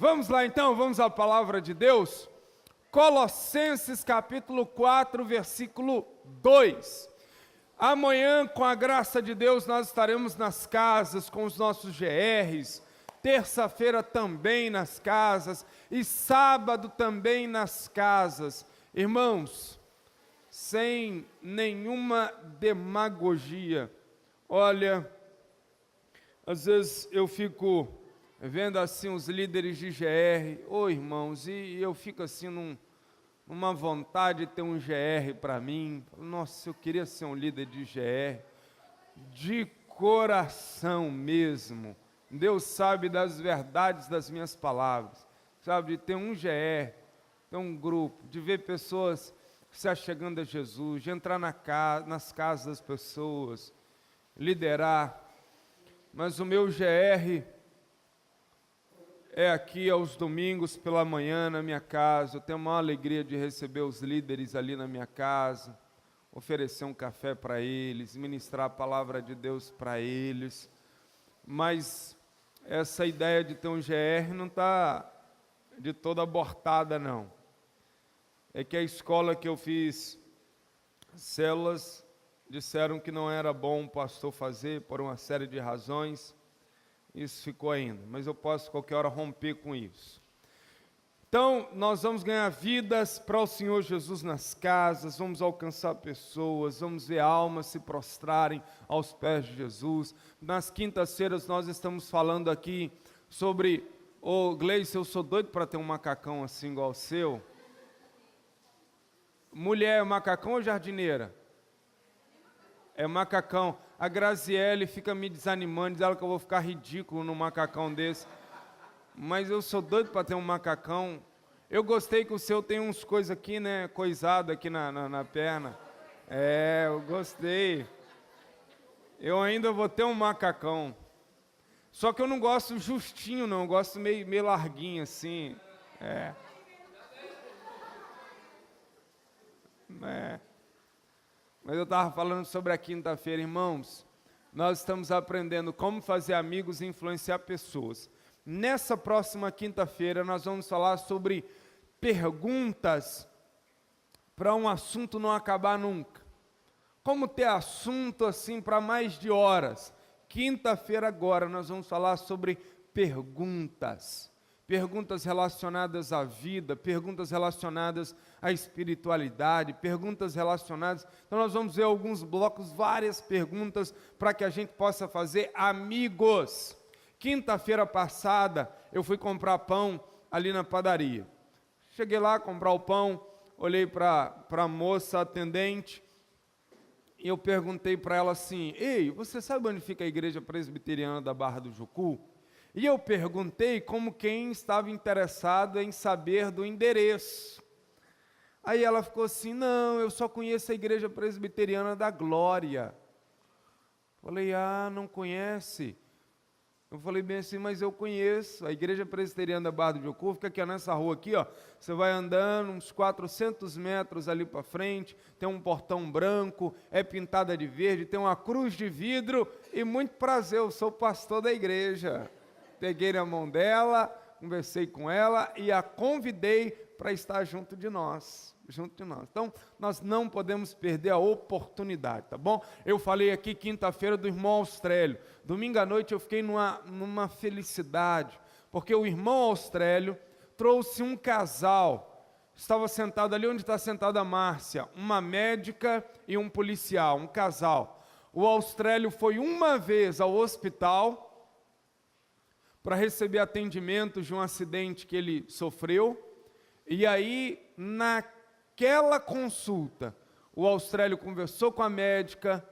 Vamos lá então, vamos à palavra de Deus. Colossenses capítulo 4, versículo 2. Amanhã, com a graça de Deus, nós estaremos nas casas com os nossos GRs, terça-feira também nas casas e sábado também nas casas. Irmãos, sem nenhuma demagogia, olha, às vezes eu fico vendo assim os líderes de GR, irmãos, e eu fico assim numa vontade de ter um GR para mim. Nossa, eu queria ser um líder de GR, de coração mesmo. Deus sabe das verdades das minhas palavras, sabe, de ter um GR, ter um grupo, de ver pessoas se achegando a Jesus, de entrar nas casas das pessoas, liderar. Mas o meu GR é aqui aos domingos pela manhã na minha casa. Eu tenho uma alegria de receber os líderes ali na minha casa, oferecer um café para eles, ministrar a palavra de Deus para eles. Mas essa ideia de ter um GR não está de toda abortada, não. É que a escola que eu fiz células disseram que não era bom o pastor fazer por uma série de razões. Isso ficou ainda, mas eu posso qualquer hora romper com isso. Então, nós vamos ganhar vidas para o Senhor Jesus nas casas, vamos alcançar pessoas, vamos ver almas se prostrarem aos pés de Jesus. Nas quintas-feiras nós estamos falando aqui sobre, Gleice, eu sou doido para ter um macacão assim igual o seu. Mulher, macacão ou jardineira? É macacão. A Graziele fica me desanimando, diz ela que eu vou ficar ridículo num macacão desse. Mas eu sou doido para ter um macacão. Eu gostei que o seu tem uns coisas aqui, né? Coisado aqui na perna. É, eu gostei. Eu ainda vou ter um macacão. Só que eu não gosto justinho, não. Eu gosto meio larguinho, assim. Mas eu estava falando sobre a quinta-feira, irmãos. Nós estamos aprendendo como fazer amigos e influenciar pessoas. Nessa próxima quinta-feira nós vamos falar sobre perguntas para um assunto não acabar nunca. Como ter assunto assim para mais de horas. Quinta-feira agora nós vamos falar sobre perguntas. Perguntas relacionadas à vida, perguntas relacionadas à espiritualidade, perguntas relacionadas... Então nós vamos ver alguns blocos, várias perguntas para que a gente possa fazer amigos. Quinta-feira passada eu fui comprar pão ali na padaria. Cheguei lá comprar o pão, olhei para a moça atendente e eu perguntei para ela assim: ei, você sabe onde fica a igreja presbiteriana da Barra do Jucu? E eu perguntei como quem estava interessado em saber do endereço. Aí ela ficou assim: não, eu só conheço a igreja presbiteriana da Glória. Falei: não conhece? Eu falei bem assim: mas eu conheço, a igreja presbiteriana da Barra do Jucu fica aqui nessa rua aqui, ó. Você vai andando uns 400 metros ali para frente, tem um portão branco, é pintada de verde, tem uma cruz de vidro e muito prazer, eu sou pastor da igreja. Peguei na mão dela, conversei com ela e a convidei para estar junto de nós. Então, nós não podemos perder a oportunidade, tá bom? Eu falei aqui quinta-feira do irmão Austrélio. Domingo à noite eu fiquei numa felicidade, porque o irmão Austrélio trouxe um casal. Estava sentado ali onde está sentada a Márcia, uma médica e um policial, um casal. O Austrélio foi uma vez ao hospital para receber atendimento de um acidente que ele sofreu, e aí, naquela consulta, o Austrélio conversou com a médica,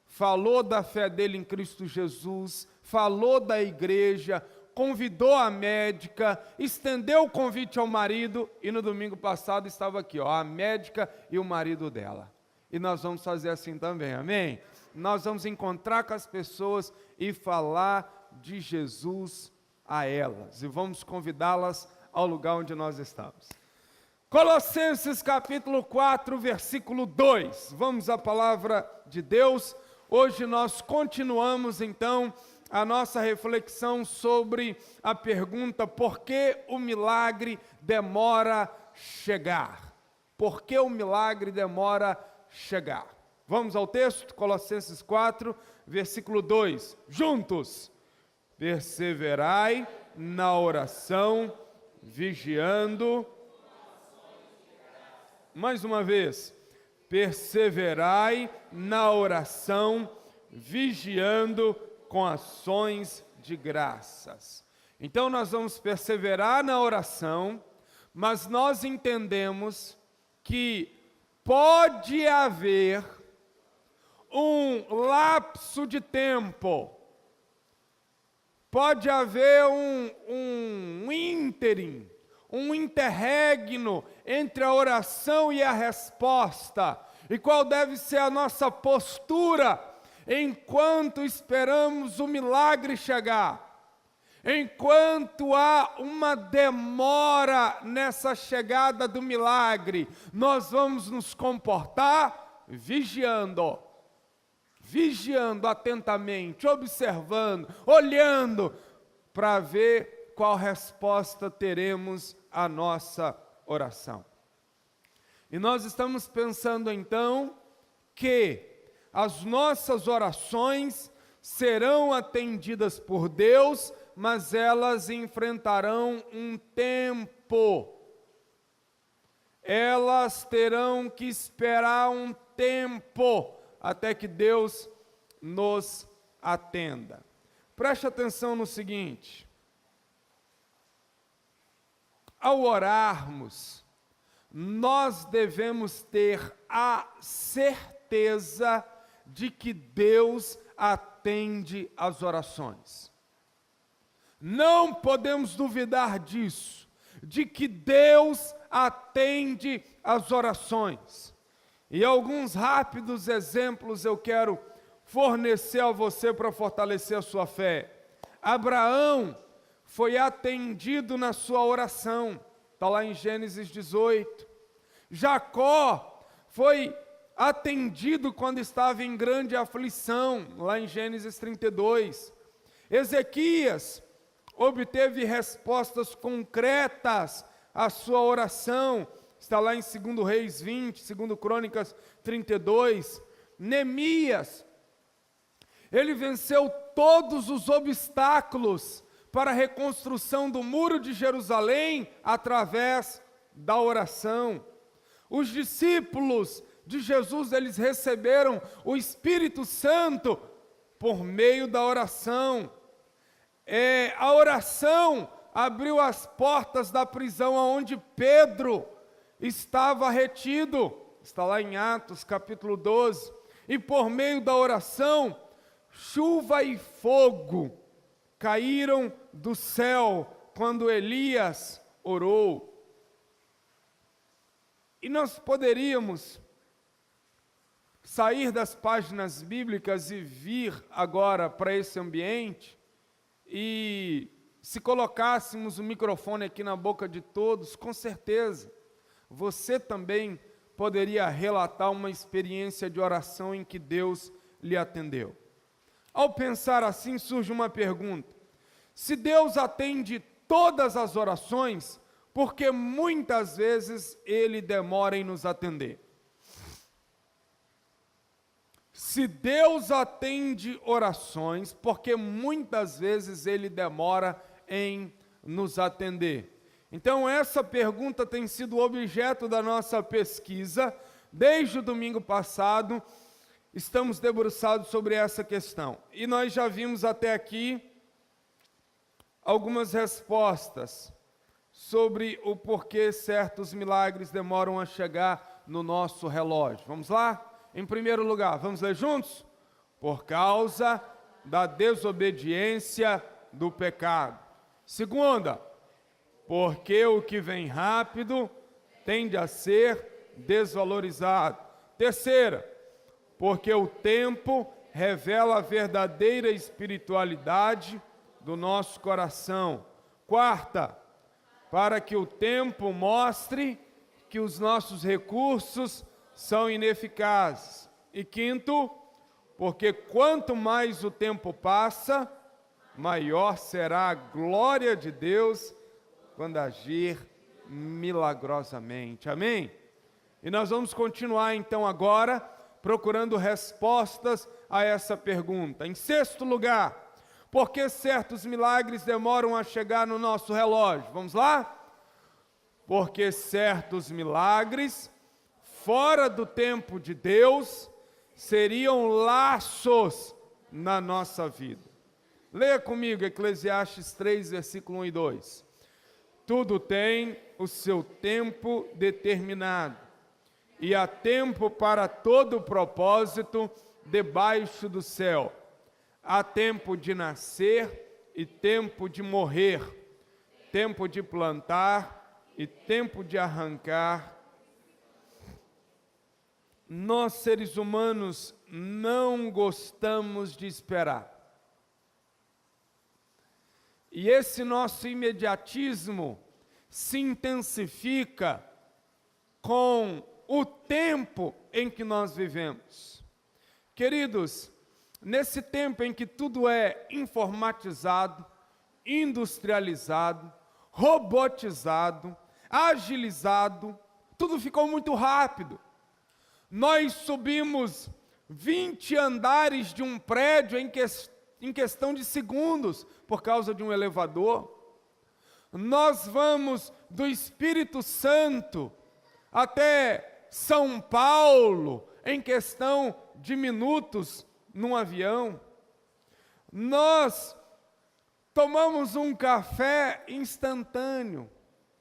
falou da fé dele em Cristo Jesus, falou da igreja, convidou a médica, estendeu o convite ao marido, e no domingo passado estava aqui, a médica e o marido dela. E nós vamos fazer assim também, amém? Nós vamos encontrar com as pessoas e falar de Jesus a elas, e vamos convidá-las ao lugar onde nós estamos. Colossenses capítulo 4, versículo 2, vamos à palavra de Deus. Hoje nós continuamos então a nossa reflexão sobre a pergunta: por que o milagre demora chegar? Por que o milagre demora chegar? Vamos ao texto, Colossenses 4, versículo 2. Juntos. Perseverai na oração, vigiando. Mais uma vez. Perseverai na oração, vigiando com ações de graças. Então nós vamos perseverar na oração, mas nós entendemos que pode haver um lapso de tempo, pode haver um ínterim, um interregno entre a oração e a resposta. E qual deve ser a nossa postura enquanto esperamos o milagre chegar? Enquanto há uma demora nessa chegada do milagre, nós vamos nos comportar vigiando atentamente, observando, olhando, para ver qual resposta teremos à nossa oração. E nós estamos pensando então que as nossas orações serão atendidas por Deus, mas elas enfrentarão um tempo. Elas terão que esperar um tempo até que Deus nos atenda. Preste atenção no seguinte: ao orarmos, nós devemos ter a certeza de que Deus atende às orações. Não podemos duvidar disso, de que Deus atende às orações. E alguns rápidos exemplos eu quero fornecer a você para fortalecer a sua fé. Abraão foi atendido na sua oração, está lá em Gênesis 18. Jacó foi atendido quando estava em grande aflição, lá em Gênesis 32. Ezequias obteve respostas concretas à sua oração, está lá em 2 Reis 20, 2 Crônicas 32. Neemias, ele venceu todos os obstáculos para a reconstrução do muro de Jerusalém através da oração. Os discípulos de Jesus, eles receberam o Espírito Santo por meio da oração. A oração abriu as portas da prisão onde Pedro estava retido, está lá em Atos capítulo 12, e por meio da oração, chuva e fogo caíram do céu quando Elias orou. E nós poderíamos sair das páginas bíblicas e vir agora para esse ambiente, e se colocássemos o microfone aqui na boca de todos, com certeza, você também poderia relatar uma experiência de oração em que Deus lhe atendeu. Ao pensar assim, surge uma pergunta: se Deus atende todas as orações, por que muitas vezes Ele demora em nos atender? Se Deus atende orações, por que muitas vezes Ele demora em nos atender? Então essa pergunta tem sido objeto da nossa pesquisa. Desde o domingo passado, estamos debruçados sobre essa questão. E nós já vimos até aqui algumas respostas sobre o porquê certos milagres demoram a chegar no nosso relógio. Vamos lá? Em primeiro lugar, vamos ler juntos? Por causa da desobediência do pecado. Segunda, porque o que vem rápido tende a ser desvalorizado. Terceira, porque o tempo revela a verdadeira espiritualidade do nosso coração. Quarta, para que o tempo mostre que os nossos recursos são ineficazes. E quinto, porque quanto mais o tempo passa, maior será a glória de Deus quando agir milagrosamente. Amém? E nós vamos continuar então agora procurando respostas a essa pergunta. Em sexto lugar, por que certos milagres demoram a chegar no nosso relógio? Vamos lá? Porque certos milagres, fora do tempo de Deus, seriam laços na nossa vida. Leia comigo Eclesiastes 3, versículo 1 e 2. Tudo tem o seu tempo determinado, e há tempo para todo propósito debaixo do céu. Há tempo de nascer e tempo de morrer, tempo de plantar e tempo de arrancar. Nós, seres humanos, não gostamos de esperar. E esse nosso imediatismo se intensifica com o tempo em que nós vivemos. Queridos, nesse tempo em que tudo é informatizado, industrializado, robotizado, agilizado, tudo ficou muito rápido. Nós subimos 20 andares de um prédio em questão de segundos, por causa de um elevador. Nós vamos do Espírito Santo até São Paulo, em questão de minutos, num avião. Nós tomamos um café instantâneo,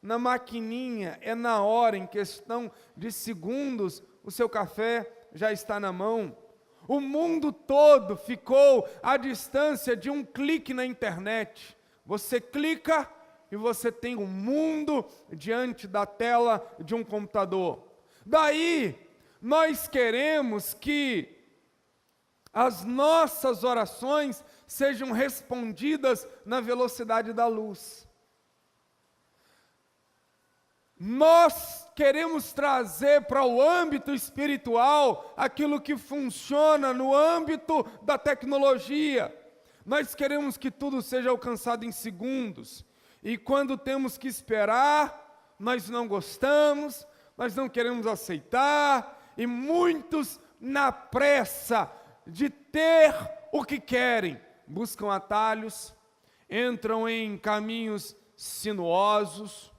na maquininha, é na hora, em questão de segundos, o seu café já está na mão. O mundo todo ficou à distância de um clique na internet. Você clica e você tem o mundo diante da tela de um computador. Daí, nós queremos que as nossas orações sejam respondidas na velocidade da luz. Nós queremos trazer para o âmbito espiritual aquilo que funciona no âmbito da tecnologia. Nós queremos que tudo seja alcançado em segundos. E quando temos que esperar, nós não gostamos, nós não queremos aceitar, e muitos, na pressa de ter o que querem, buscam atalhos, entram em caminhos sinuosos,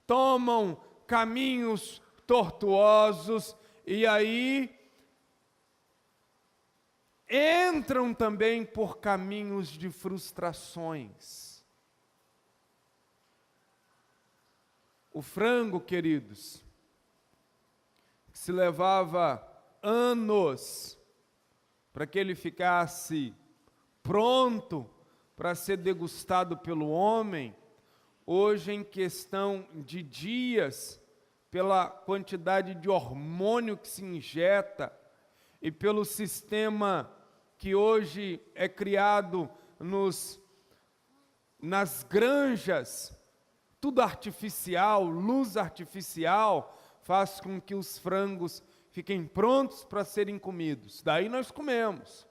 tomam caminhos tortuosos, e aí entram também por caminhos de frustrações. O frango, queridos, que se levava anos para que ele ficasse pronto para ser degustado pelo homem, hoje, em questão de dias, pela quantidade de hormônio que se injeta e pelo sistema que hoje é criado nas granjas, tudo artificial, luz artificial, faz com que os frangos fiquem prontos para serem comidos. Daí nós comemos.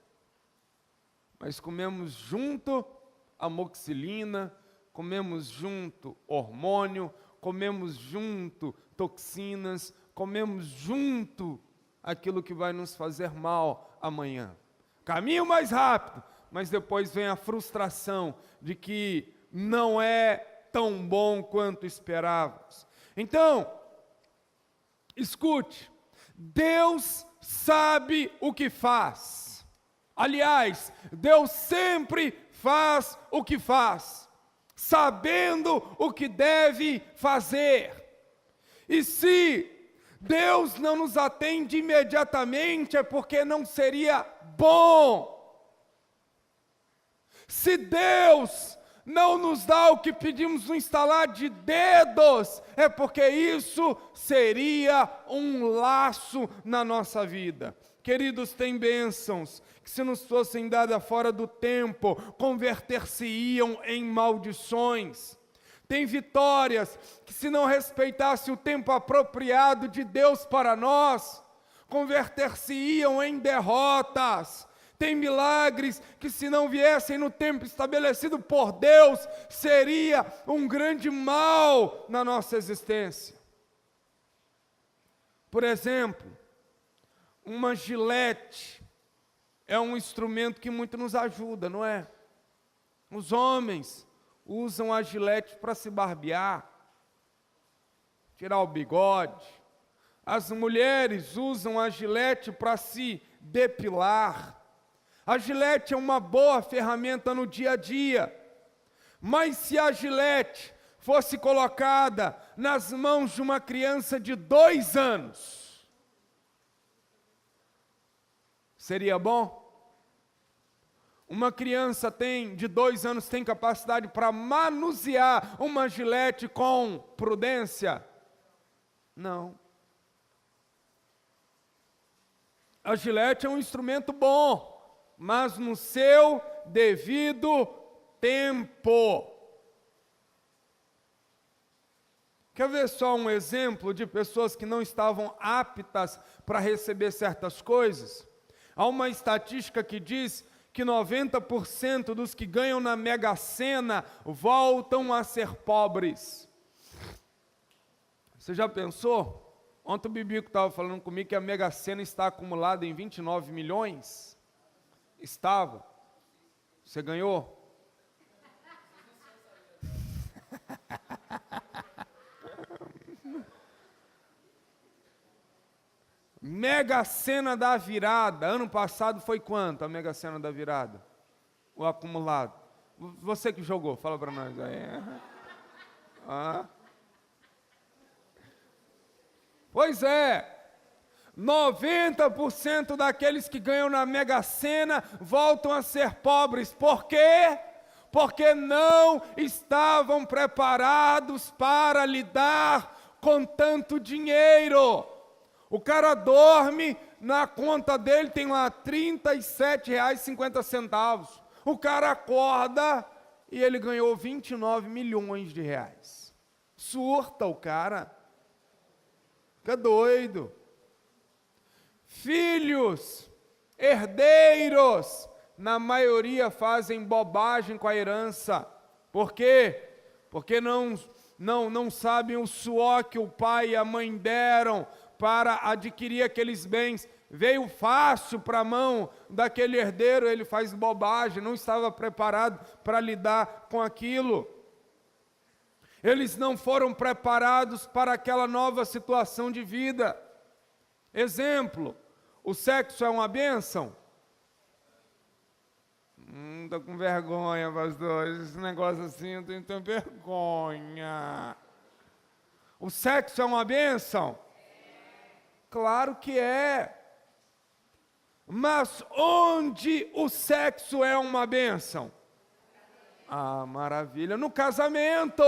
Mas comemos junto amoxicilina, comemos junto hormônio, comemos junto toxinas, comemos junto aquilo que vai nos fazer mal amanhã. Caminho mais rápido, mas depois vem a frustração de que não é tão bom quanto esperávamos. Então, escute, Deus sabe o que faz. Aliás, Deus sempre faz o que faz, sabendo o que deve fazer. E se Deus não nos atende imediatamente, é porque não seria bom. Se Deus não nos dá o que pedimos no instalar de dedos, é porque isso seria um laço na nossa vida. Queridos, tem bênçãos que, se nos fossem dadas fora do tempo, converter-se-iam em maldições. Tem vitórias que, se não respeitasse o tempo apropriado de Deus para nós, converter-se-iam em derrotas. Tem milagres que, se não viessem no tempo estabelecido por Deus, seria um grande mal na nossa existência. Por exemplo, uma gilete é um instrumento que muito nos ajuda, não é? Os homens usam a gilete para se barbear, tirar o bigode. As mulheres usam a gilete para se depilar. A gilete é uma boa ferramenta no dia a dia, mas se a gilete fosse colocada nas mãos de uma criança de 2 anos, seria bom? Uma criança de 2 anos tem capacidade para manusear uma gilete com prudência? Não. A gilete é um instrumento bom, mas no seu devido tempo. Quer ver só um exemplo de pessoas que não estavam aptas para receber certas coisas? Há uma estatística que diz que 90% dos que ganham na Mega Sena voltam a ser pobres. Você já pensou? Ontem o Bibico estava falando comigo que a Mega Sena está acumulada em 29 milhões. Estava. Você ganhou? Mega Sena da virada. Ano passado foi quanto a Mega Sena da virada? O acumulado. Você que jogou, fala para nós aí. Pois é, 90% daqueles que ganham na Mega Sena voltam a ser pobres. Por quê? Porque não estavam preparados para lidar com tanto dinheiro. O cara dorme, na conta dele tem lá R$ 37,50. O cara acorda e ele ganhou 29 milhões de reais. Surta o cara. Fica doido. Filhos, herdeiros, na maioria fazem bobagem com a herança. Por quê? Porque não sabem o suor que o pai e a mãe deram para adquirir aqueles bens. Veio fácil para a mão daquele herdeiro, ele faz bobagem, não estava preparado para lidar com aquilo. Eles não foram preparados para aquela nova situação de vida. Exemplo, o sexo é uma bênção? Estou com vergonha, pastor, esse negócio assim, eu tenho vergonha. O sexo é uma bênção? Claro que é. Mas onde o sexo é uma bênção? Ah, maravilha, no casamento.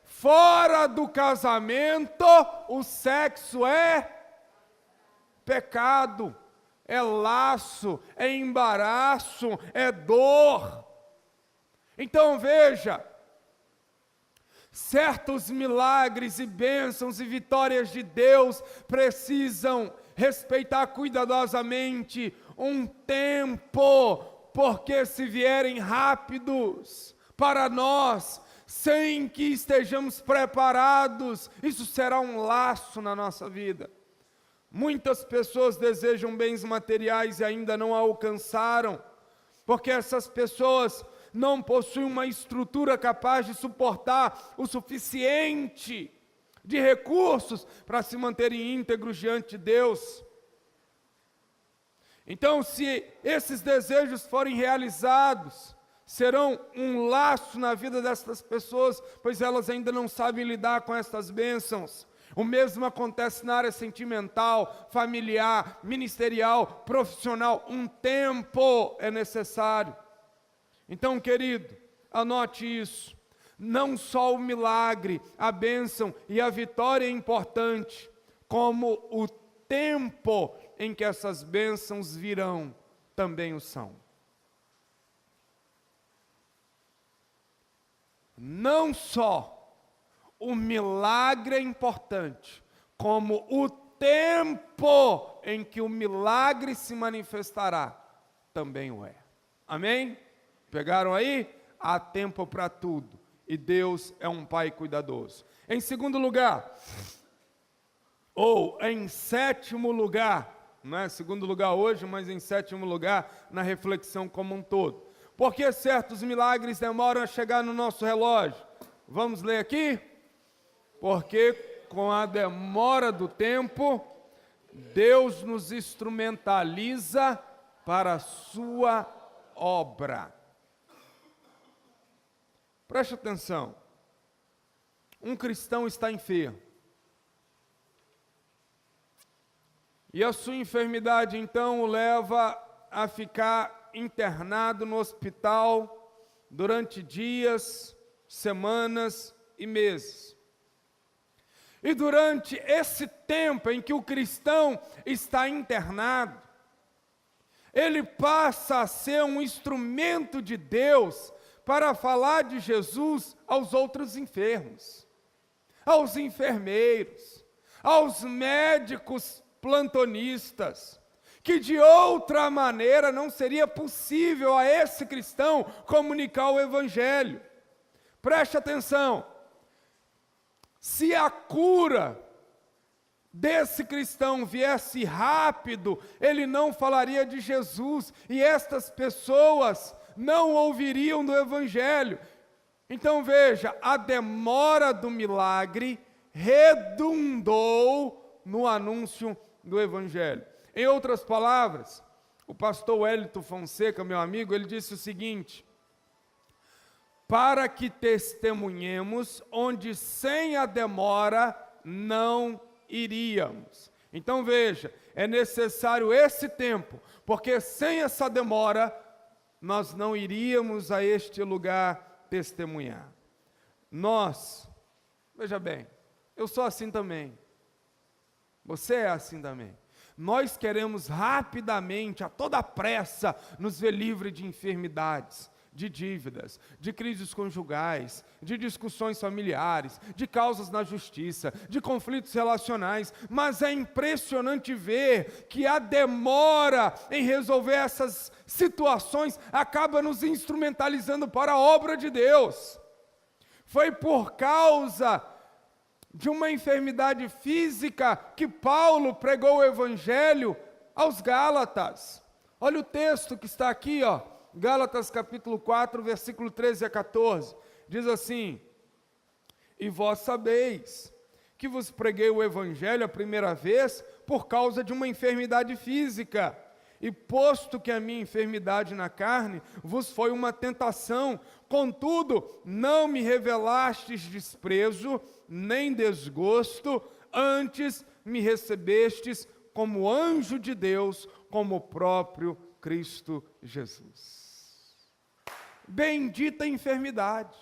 Fora do casamento, o sexo é pecado, é laço, é embaraço, é dor. Então veja, certos milagres e bênçãos e vitórias de Deus precisam respeitar cuidadosamente um tempo, porque se vierem rápidos para nós, sem que estejamos preparados, isso será um laço na nossa vida. Muitas pessoas desejam bens materiais e ainda não alcançaram, porque essas pessoas não possuem uma estrutura capaz de suportar o suficiente de recursos para se manterem íntegros diante de Deus. Então, se esses desejos forem realizados, serão um laço na vida dessas pessoas, pois elas ainda não sabem lidar com estas bênçãos. O mesmo acontece na área sentimental, familiar, ministerial, profissional. Um tempo é necessário. Então, querido, anote isso. Não só o milagre, a bênção e a vitória é importante, como o tempo em que essas bênçãos virão também o são. Não só o milagre é importante, como o tempo em que o milagre se manifestará também o é. Amém? Pegaram aí? Há tempo para tudo. E Deus é um Pai cuidadoso. Em segundo lugar, ou em sétimo lugar, não é segundo lugar hoje, mas em sétimo lugar na reflexão como um todo. Por que certos milagres demoram a chegar no nosso relógio? Vamos ler aqui? Porque com a demora do tempo, Deus nos instrumentaliza para a sua obra. Preste atenção. Um cristão está enfermo. E a sua enfermidade, então, o leva a ficar internado no hospital durante dias, semanas e meses. E durante esse tempo em que o cristão está internado, ele passa a ser um instrumento de Deus para falar de Jesus aos outros enfermos, aos enfermeiros, aos médicos plantonistas, que de outra maneira não seria possível a esse cristão comunicar o Evangelho. Preste atenção, se a cura desse cristão viesse rápido, ele não falaria de Jesus, e estas pessoas não ouviriam do Evangelho. Então veja, a demora do milagre redundou no anúncio do Evangelho. Em outras palavras, o pastor Wellington Fonseca, meu amigo, ele disse o seguinte: para que testemunhemos onde sem a demora não iríamos. Então veja, é necessário esse tempo, porque sem essa demora nós não iríamos a este lugar testemunhar. Nós, veja bem, eu sou assim também, você é assim também. Nós queremos rapidamente, a toda pressa, nos ver livre de enfermidades, de dívidas, de crises conjugais, de discussões familiares, de causas na justiça, de conflitos relacionais, mas é impressionante ver que a demora em resolver essas situações acaba nos instrumentalizando para a obra de Deus. Foi por causa de uma enfermidade física que Paulo pregou o Evangelho aos Gálatas. Olha o texto que está aqui, ó. Gálatas capítulo 4, versículo 13 a 14, diz assim: e vós sabeis que vos preguei o Evangelho a primeira vez por causa de uma enfermidade física, e posto que a minha enfermidade na carne vos foi uma tentação, contudo não me revelastes desprezo, nem desgosto, antes me recebestes como anjo de Deus, como o próprio Cristo Jesus. Bendita enfermidade.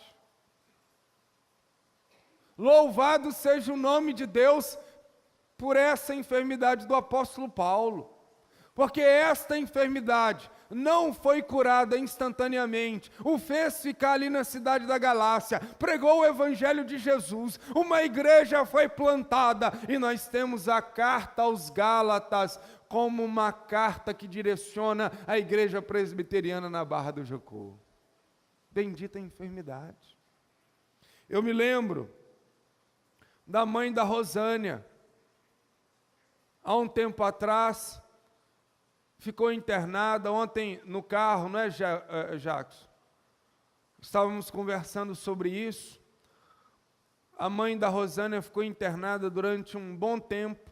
Louvado seja o nome de Deus por essa enfermidade do apóstolo Paulo, porque esta enfermidade não foi curada instantaneamente, o fez ficar ali na cidade da Galácia, pregou o Evangelho de Jesus, uma igreja foi plantada, e nós temos a carta aos Gálatas como uma carta que direciona a igreja presbiteriana na Barra do Jucu. Bendita enfermidade. Eu me lembro da mãe da Rosânia, há um tempo atrás, ficou internada. Ontem no carro, não é, Jackson? Estávamos conversando sobre isso. A mãe da Rosânia ficou internada durante um bom tempo,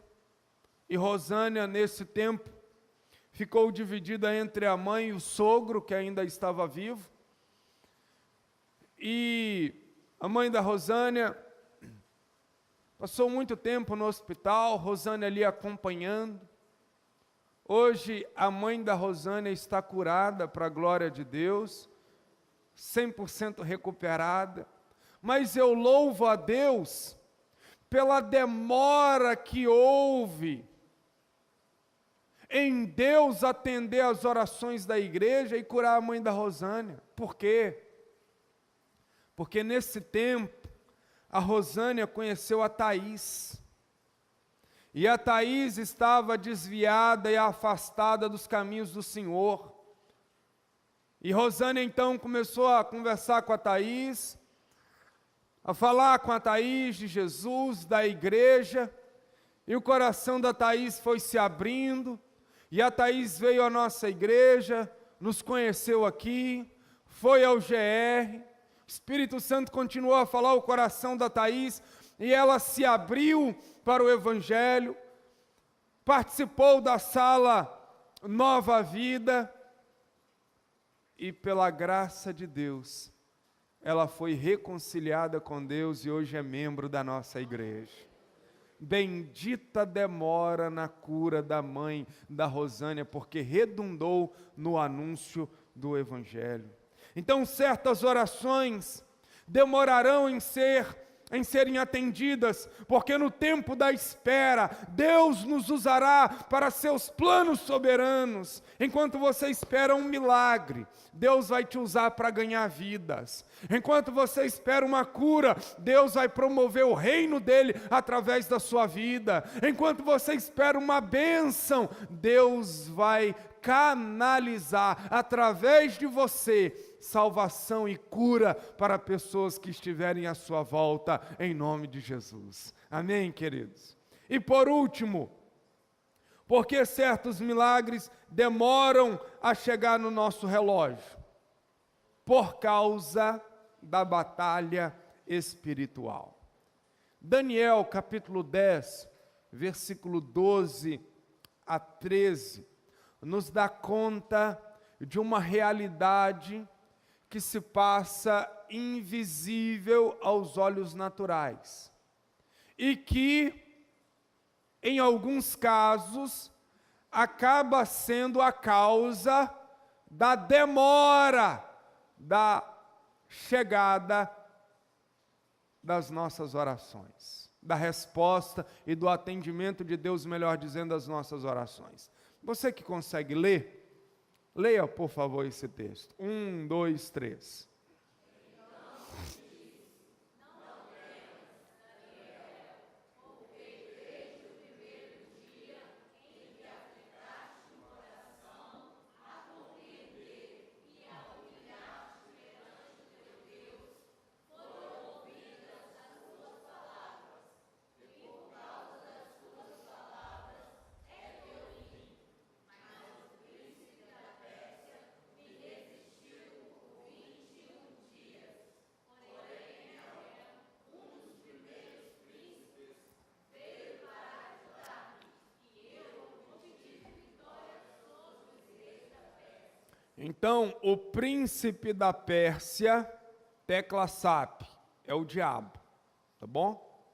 e Rosânia, nesse tempo, ficou dividida entre a mãe e o sogro, que ainda estava vivo. E a mãe da Rosânia passou muito tempo no hospital, Rosânia ali acompanhando. Hoje a mãe da Rosânia está curada para a glória de Deus, 100% recuperada, mas eu louvo a Deus pela demora que houve em Deus atender as orações da igreja e curar a mãe da Rosânia. Por quê? Porque nesse tempo a Rosânia conheceu a Thaís, e a Thaís estava desviada e afastada dos caminhos do Senhor. E Rosânia então começou a conversar com a Thaís, a falar com a Thaís de Jesus, da igreja, e o coração da Thaís foi se abrindo, e a Thaís veio à nossa igreja, nos conheceu aqui, foi ao GR, o Espírito Santo continuou a falar o coração da Thaís, e ela se abriu para o Evangelho, participou da sala Nova Vida, e pela graça de Deus, ela foi reconciliada com Deus e hoje é membro da nossa igreja. Bendita demora na cura da mãe da Rosânia, porque redundou no anúncio do Evangelho. Então, certas orações demorarão em serem atendidas, porque no tempo da espera, Deus nos usará para seus planos soberanos. Enquanto você espera um milagre, Deus vai te usar para ganhar vidas. Enquanto você espera uma cura, Deus vai promover o reino dele através da sua vida. Enquanto você espera uma bênção, Deus vai canalizar através de você salvação e cura para pessoas que estiverem à sua volta, em nome de Jesus. Amém, queridos? E por último, porque certos milagres demoram a chegar no nosso relógio? Por causa da batalha espiritual. Daniel, capítulo 10, versículo 12 a 13, nos dá conta de uma realidade que se passa invisível aos olhos naturais e que, em alguns casos, acaba sendo a causa da demora da chegada das nossas orações, da resposta e do atendimento de Deus, melhor dizendo, às nossas orações. Você que consegue ler, leia, por favor, esse texto. 1, 2, 3. Então, o príncipe da Pérsia, tecla SAP, é o diabo, tá bom?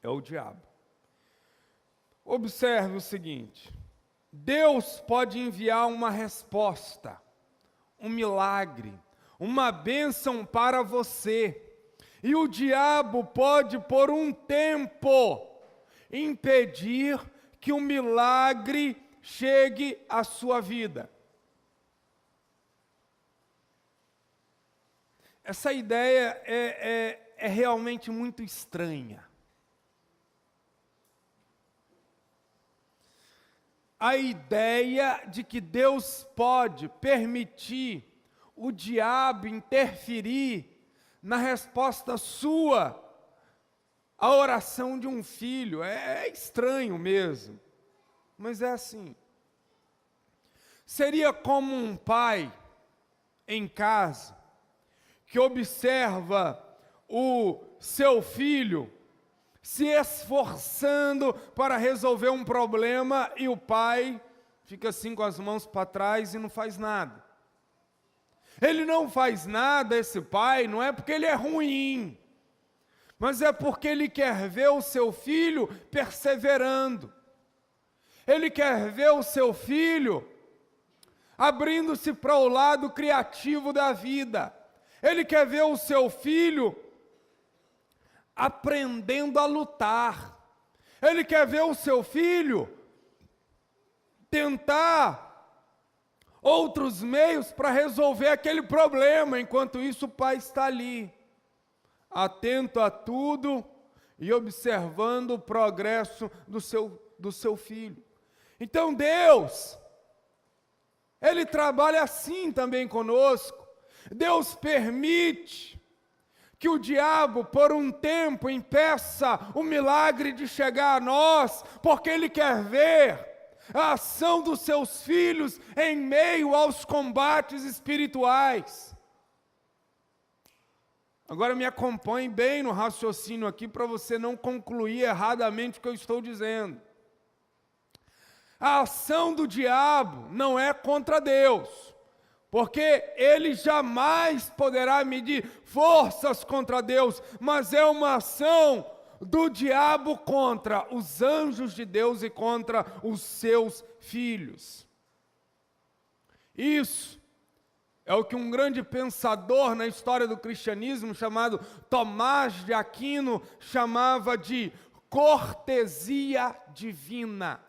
É o diabo. Observe o seguinte: Deus pode enviar uma resposta, um milagre, uma bênção para você, e o diabo pode, por um tempo, impedir que o milagre chegue à sua vida. Essa ideia é realmente muito estranha. A ideia de que Deus pode permitir o diabo interferir na resposta sua à oração de um filho é estranho mesmo, mas é assim. Seria como um pai em casa que observa o seu filho se esforçando para resolver um problema e o pai fica assim com as mãos para trás e não faz nada. Ele não faz nada, esse pai, não é porque ele é ruim, mas é porque ele quer ver o seu filho perseverando. Ele quer ver o seu filho abrindo-se para o lado criativo da vida. Ele quer ver o seu filho aprendendo a lutar. Ele quer ver o seu filho tentar outros meios para resolver aquele problema. Enquanto isso, o pai está ali, atento a tudo e observando o progresso do seu filho. Então Deus Ele trabalha assim também conosco. Deus permite que o diabo, por um tempo, impeça o milagre de chegar a nós, porque Ele quer ver a ação dos seus filhos em meio aos combates espirituais. Agora me acompanhe bem no raciocínio aqui, para você não concluir erradamente o que eu estou dizendo. A ação do diabo não é contra Deus, porque ele jamais poderá medir forças contra Deus, mas é uma ação do diabo contra os anjos de Deus e contra os seus filhos. Isso é o que um grande pensador na história do cristianismo, chamado Tomás de Aquino, chamava de cortesia divina.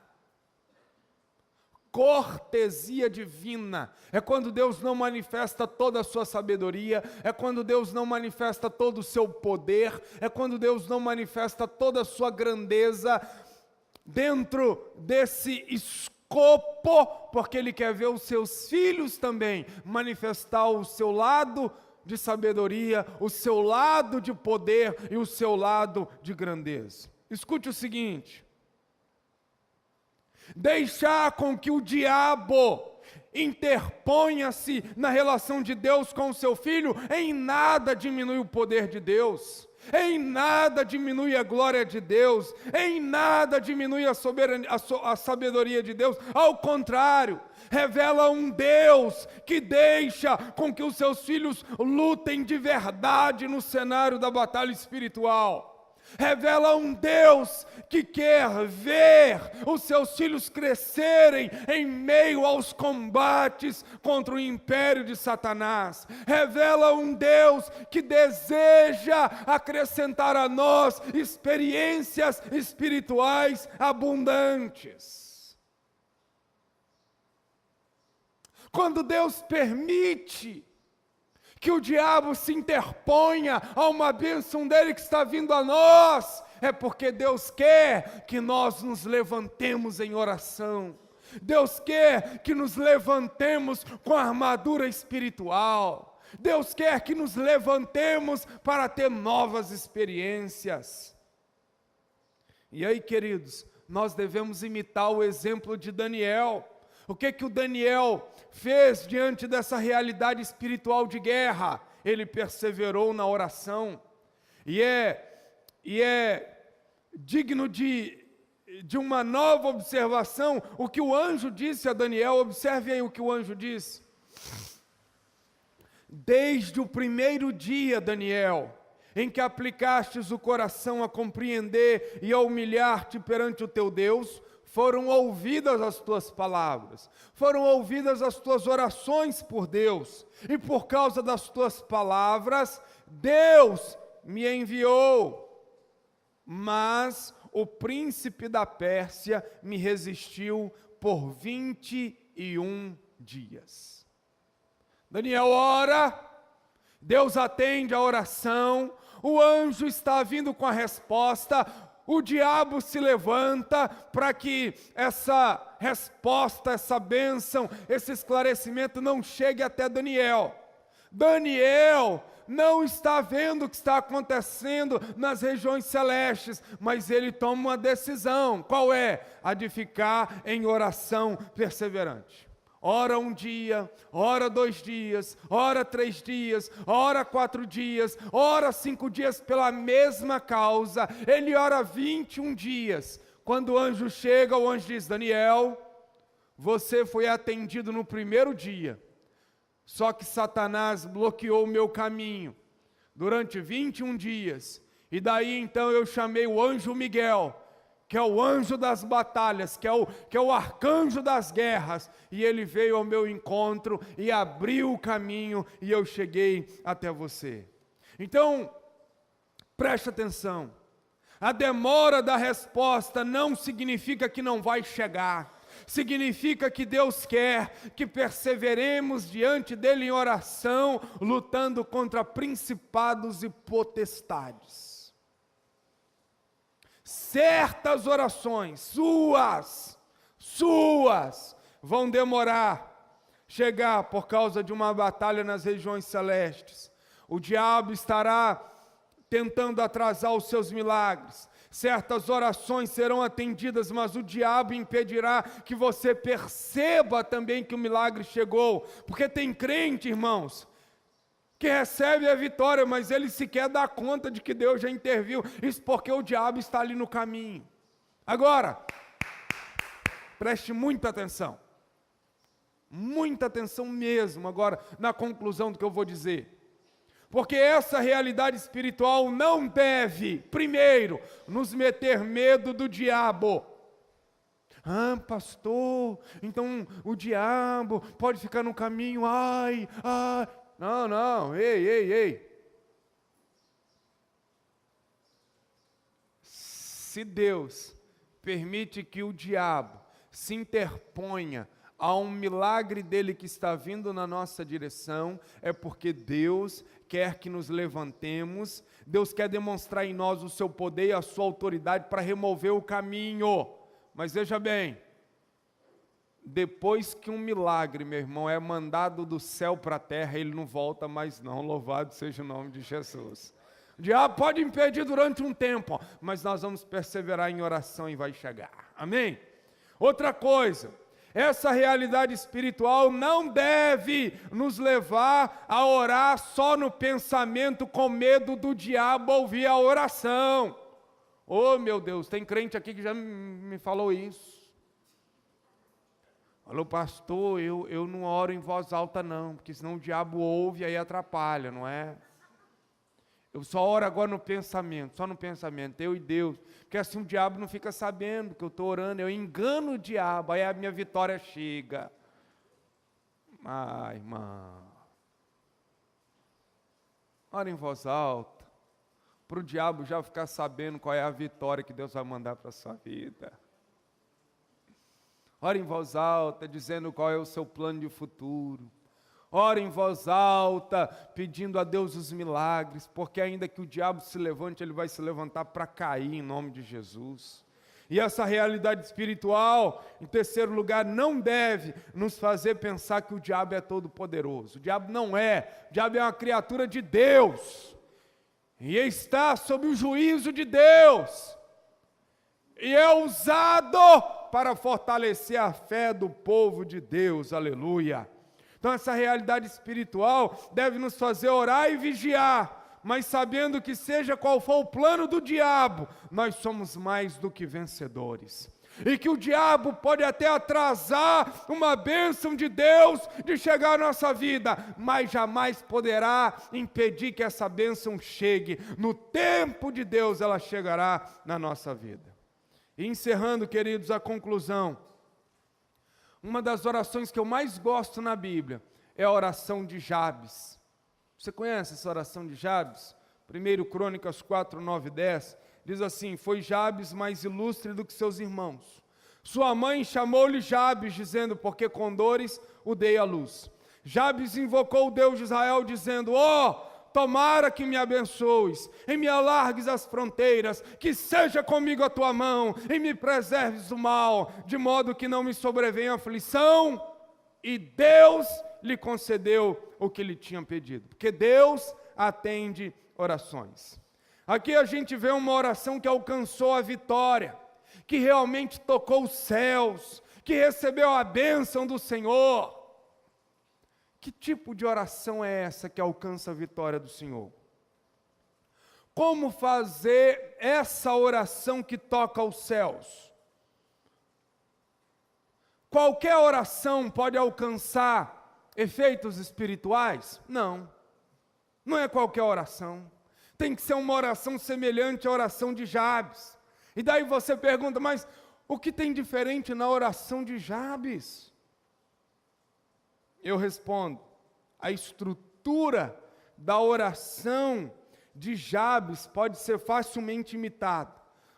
Cortesia divina é quando Deus não manifesta toda a sua sabedoria, é quando Deus não manifesta todo o seu poder, é quando Deus não manifesta toda a sua grandeza dentro desse escopo, porque Ele quer ver os seus filhos também manifestar o seu lado de sabedoria, o seu lado de poder e o seu lado de grandeza. Escute o seguinte: deixar com que o diabo interponha-se na relação de Deus com o seu filho, em nada diminui o poder de Deus, em nada diminui a glória de Deus, em nada diminui a sabedoria de Deus. Ao contrário, revela um Deus que deixa com que os seus filhos lutem de verdade no cenário da batalha espiritual. Revela um Deus que quer ver os seus filhos crescerem em meio aos combates contra o império de Satanás. Revela um Deus que deseja acrescentar a nós experiências espirituais abundantes. Quando Deus permite que o diabo se interponha a uma bênção dele que está vindo a nós, é porque Deus quer que nós nos levantemos em oração. Deus quer que nos levantemos com a armadura espiritual. Deus quer que nos levantemos para ter novas experiências. E aí, queridos, nós devemos imitar o exemplo de Daniel. O que o Daniel fez diante dessa realidade espiritual de guerra? Ele perseverou na oração. E é digno de uma nova observação o que o anjo disse a Daniel. Observe aí o que o anjo disse. Desde o primeiro dia, Daniel, em que aplicastes o coração a compreender e a humilhar-te perante o teu Deus, foram ouvidas as tuas palavras, foram ouvidas as tuas orações por Deus, e por causa das tuas palavras, Deus me enviou. Mas o príncipe da Pérsia me resistiu por 21 dias. Daniel ora, Deus atende a oração, o anjo está vindo com a resposta. O diabo se levanta para que essa resposta, essa bênção, esse esclarecimento não chegue até Daniel. Daniel não está vendo o que está acontecendo nas regiões celestes, mas ele toma uma decisão. Qual é? A de ficar em oração perseverante. Ora 1 dia, ora 2 dias, ora 3 dias, ora 4 dias, ora 5 dias pela mesma causa. Ele ora 21 dias. Quando o anjo chega, o anjo diz: Daniel, você foi atendido no primeiro dia, só que Satanás bloqueou o meu caminho durante 21 dias. E daí então eu chamei o anjo Miguel, que é o anjo das batalhas, que é o arcanjo das guerras, e ele veio ao meu encontro e abriu o caminho, e eu cheguei até você. Então, preste atenção, a demora da resposta não significa que não vai chegar, significa que Deus quer que perseveremos diante dele em oração, lutando contra principados e potestades. Certas orações suas vão demorar, chegar por causa de uma batalha nas regiões celestes. O diabo estará tentando atrasar os seus milagres. Certas orações serão atendidas, mas o diabo impedirá que você perceba também que o milagre chegou. Porque tem crente, irmãos, que recebe a vitória, mas ele sequer dá conta de que Deus já interviu. Isso porque o diabo está ali no caminho. Agora, preste muita atenção mesmo, agora, na conclusão do que eu vou dizer. Porque essa realidade espiritual não deve, primeiro, nos meter medo do diabo. Ah, pastor, então o diabo pode ficar no caminho, Não, ei. Se Deus permite que o diabo se interponha a um milagre dele que está vindo na nossa direção, é porque Deus quer que nos levantemos, Deus quer demonstrar em nós o seu poder e a sua autoridade para remover o caminho. Mas veja bem, depois que um milagre, meu irmão, é mandado do céu para a terra, ele não volta mais não, louvado seja o nome de Jesus. O diabo pode impedir durante um tempo, mas nós vamos perseverar em oração e vai chegar, amém? Outra coisa, essa realidade espiritual não deve nos levar a orar só no pensamento com medo do diabo ouvir a oração. Oh meu Deus, tem crente aqui que já me falou isso. Falou, pastor, eu não oro em voz alta não, porque senão o diabo ouve e aí atrapalha, não é? Eu só oro agora no pensamento, só no pensamento, eu e Deus. Porque assim o diabo não fica sabendo que eu estou orando, eu engano o diabo, aí a minha vitória chega. Irmão, ora em voz alta, para o diabo já ficar sabendo qual é a vitória que Deus vai mandar para a sua vida. Ora em voz alta, dizendo qual é o seu plano de futuro. Ora em voz alta, pedindo a Deus os milagres, porque ainda que o diabo se levante, ele vai se levantar para cair em nome de Jesus. E essa realidade espiritual, em terceiro lugar, não deve nos fazer pensar que o diabo é todo poderoso. O diabo não é, o diabo é uma criatura de Deus, e está sob o juízo de Deus, e é usado para fortalecer a fé do povo de Deus, aleluia. Então essa realidade espiritual deve nos fazer orar e vigiar, mas sabendo que seja qual for o plano do diabo, nós somos mais do que vencedores. E que o diabo pode até atrasar uma bênção de Deus de chegar à nossa vida, mas jamais poderá impedir que essa bênção chegue. No tempo de Deus ela chegará na nossa vida. E encerrando, queridos, a conclusão. Uma das orações que eu mais gosto na Bíblia é a oração de Jabes. Você conhece essa oração de Jabes? 1 Crônicas 4, 9 e 10, diz assim: foi Jabes mais ilustre do que seus irmãos. Sua mãe chamou-lhe Jabes, dizendo, porque com dores o dei à luz. Jabes invocou o Deus de Israel, dizendo, tomara que me abençoes, e me alargues as fronteiras, que seja comigo a tua mão, e me preserves do mal, de modo que não me sobrevenha aflição. E Deus lhe concedeu o que lhe tinha pedido, porque Deus atende orações. Aqui a gente vê uma oração que alcançou a vitória, que realmente tocou os céus, que recebeu a bênção do Senhor. Que tipo de oração é essa que alcança a vitória do Senhor? Como fazer essa oração que toca os céus? Qualquer oração pode alcançar efeitos espirituais? Não. Não é qualquer oração. Tem que ser uma oração semelhante à oração de Jabes. E daí você pergunta, mas o que tem diferente na oração de Jabes? Eu respondo, a estrutura da oração de Jabes pode ser facilmente imitada,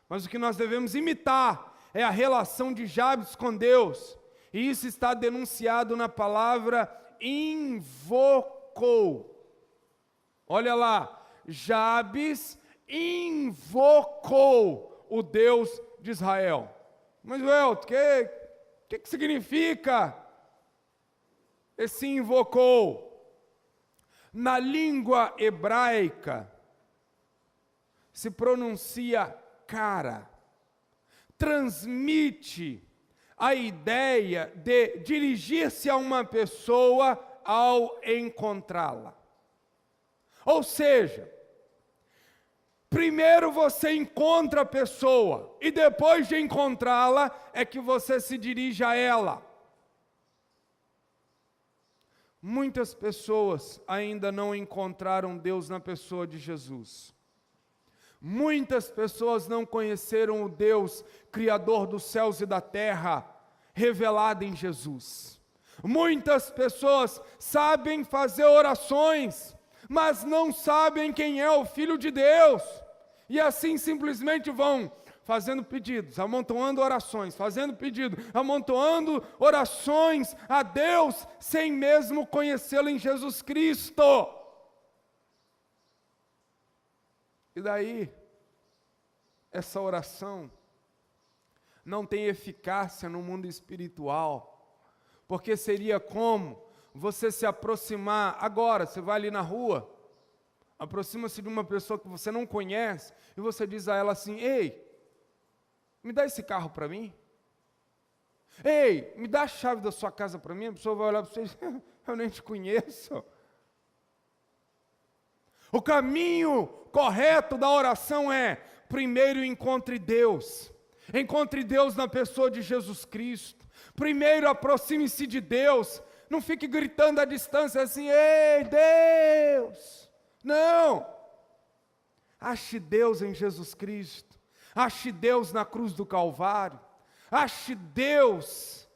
mas o que nós devemos imitar é a relação de Jabes com Deus, e isso está denunciado na palavra invocou. Olha lá, Jabes invocou o Deus de Israel. Mas, Welton, o que significa esse invocou. Na língua hebraica, se pronuncia cara. Transmite a ideia de dirigir-se a uma pessoa ao encontrá-la. Ou seja, primeiro você encontra a pessoa e depois de encontrá-la é que você se dirige a ela. Muitas pessoas ainda não encontraram Deus na pessoa de Jesus. Muitas pessoas não conheceram o Deus Criador dos céus e da terra, revelado em Jesus. Muitas pessoas sabem fazer orações, mas não sabem quem é o Filho de Deus. E assim simplesmente vão fazendo pedidos, amontoando orações, fazendo pedidos, amontoando orações a Deus, sem mesmo conhecê-lo em Jesus Cristo. E daí, essa oração não tem eficácia no mundo espiritual, porque seria como você se aproximar, agora, você vai ali na rua, aproxima-se de uma pessoa que você não conhece, e você diz a ela assim: ei, me dá esse carro para mim? Ei, me dá a chave da sua casa para mim? A pessoa vai olhar para você e diz: eu nem te conheço. O caminho correto da oração é: primeiro encontre Deus na pessoa de Jesus Cristo. Primeiro aproxime-se de Deus, não fique gritando à distância assim: ei, Deus! Não! Ache Deus em Jesus Cristo, ache Deus na cruz do Calvário, ache Deus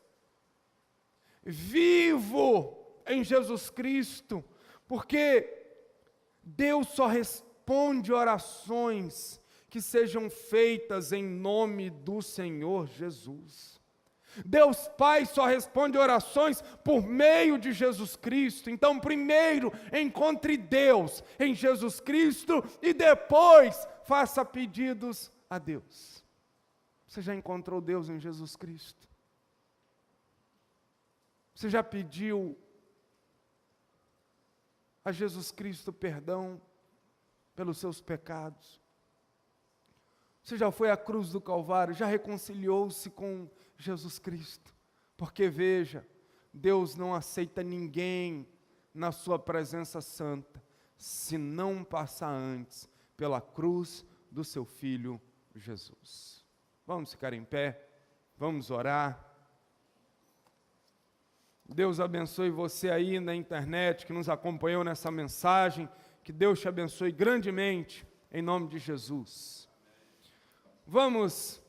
vivo em Jesus Cristo, porque Deus só responde orações que sejam feitas em nome do Senhor Jesus. Deus Pai só responde orações por meio de Jesus Cristo. Então, primeiro encontre Deus em Jesus Cristo e depois faça pedidos a Deus. Você já encontrou Deus em Jesus Cristo? Você já pediu a Jesus Cristo perdão pelos seus pecados? Você já foi à cruz do Calvário, já reconciliou-se com Jesus Cristo? Porque veja, Deus não aceita ninguém na sua presença santa, se não passar antes pela cruz do seu Filho Jesus. Vamos ficar em pé, vamos orar. Deus abençoe você aí na internet que nos acompanhou nessa mensagem, que Deus te abençoe grandemente, em nome de Jesus. Vamos